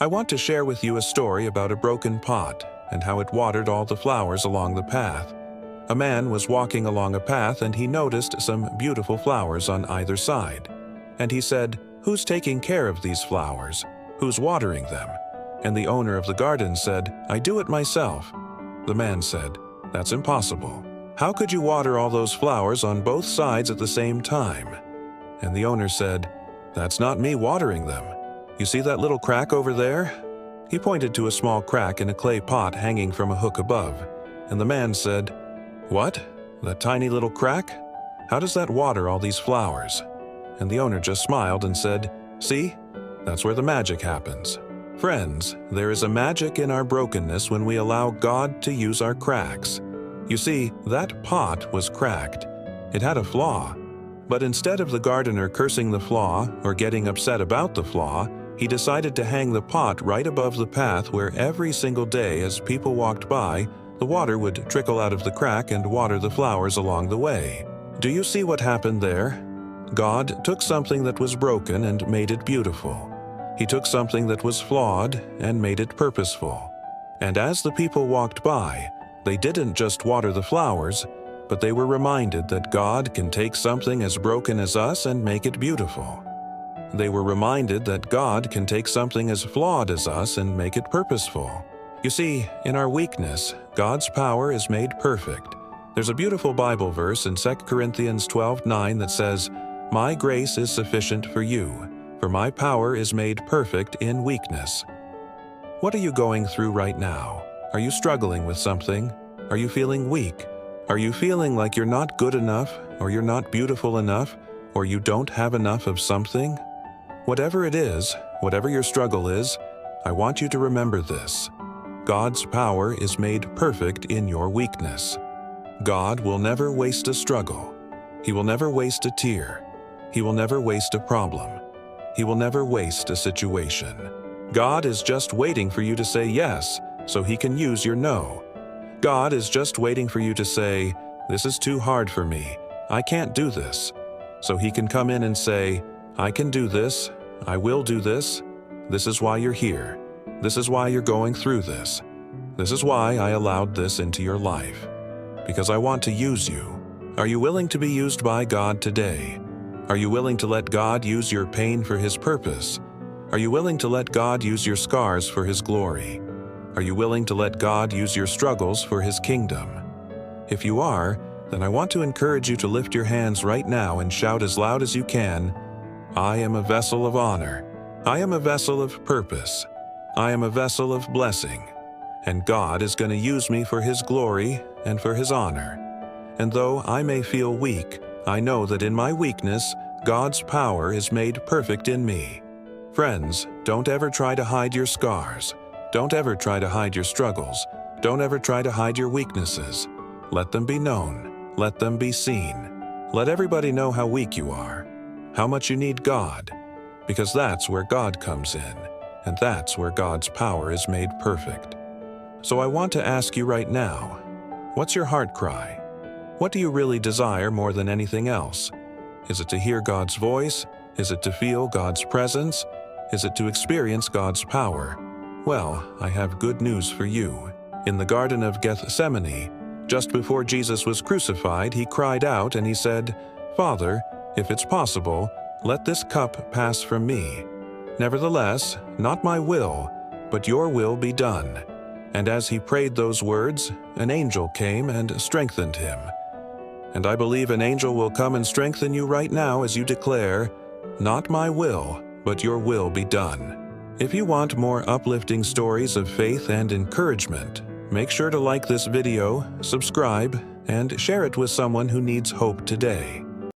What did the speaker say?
I want to share with you a story about a broken pot and how it watered all the flowers along the path. A man was walking along a path and he noticed some beautiful flowers on either side. And he said, "Who's taking care of these flowers? Who's watering them?" And the owner of the garden said, "I do it myself." The man said, "That's impossible. How could you water all those flowers on both sides at the same time?" And the owner said, "That's not me watering them. You see that little crack over there?" He pointed to a small crack in a clay pot hanging from a hook above. And the man said, "What? That tiny little crack? How does that water all these flowers?" And the owner just smiled and said, "See? That's where the magic happens." Friends, there is a magic in our brokenness when we allow God to use our cracks. You see, that pot was cracked. It had a flaw. But instead of the gardener cursing the flaw or getting upset about the flaw, he decided to hang the pot right above the path where every single day as people walked by, the water would trickle out of the crack and water the flowers along the way. Do you see what happened there? God took something that was broken and made it beautiful. He took something that was flawed and made it purposeful. And as the people walked by, they didn't just water the flowers, but they were reminded that God can take something as broken as us and make it beautiful. They were reminded that God can take something as flawed as us and make it purposeful. You see, in our weakness, God's power is made perfect. There's a beautiful Bible verse in 2 Corinthians 12:9 that says, "My grace is sufficient for you, for my power is made perfect in weakness." What are you going through right now? Are you struggling with something? Are you feeling weak? Are you feeling like you're not good enough, or you're not beautiful enough, or you don't have enough of something? Whatever it is, whatever your struggle is, I want you to remember this. God's power is made perfect in your weakness. God will never waste a struggle. He will never waste a tear. He will never waste a problem. He will never waste a situation. God is just waiting for you to say yes, so He can use your no. God is just waiting for you to say, "This is too hard for me. I can't do this." So He can come in and say, "I can do this. I will do this. This is why you're here. This is why you're going through this. This is why I allowed this into your life. Because I want to use you." Are you willing to be used by God today? Are you willing to let God use your pain for His purpose? Are you willing to let God use your scars for His glory? Are you willing to let God use your struggles for His kingdom? If you are, then I want to encourage you to lift your hands right now and shout as loud as you can, "I am a vessel of honor. I am a vessel of purpose. I am a vessel of blessing. And God is going to use me for His glory and for His honor. And though I may feel weak, I know that in my weakness, God's power is made perfect in me." Friends, don't ever try to hide your scars. Don't ever try to hide your struggles. Don't ever try to hide your weaknesses. Let them be known. Let them be seen. Let everybody know how weak you are, how much you need God, because that's where God comes in, and that's where God's power is made perfect. So I want to ask you right now, what's your heart cry? What do you really desire more than anything else? Is it to hear God's voice? Is it to feel God's presence? Is it to experience God's power? Well, I have good news for you. In the Garden of Gethsemane, just before Jesus was crucified, He cried out and He said, "Father, if it's possible, let this cup pass from me. Nevertheless, not my will, but your will be done." And as He prayed those words, an angel came and strengthened Him. And I believe an angel will come and strengthen you right now as you declare, "Not my will, but your will be done." If you want more uplifting stories of faith and encouragement, make sure to like this video, subscribe, and share it with someone who needs hope today.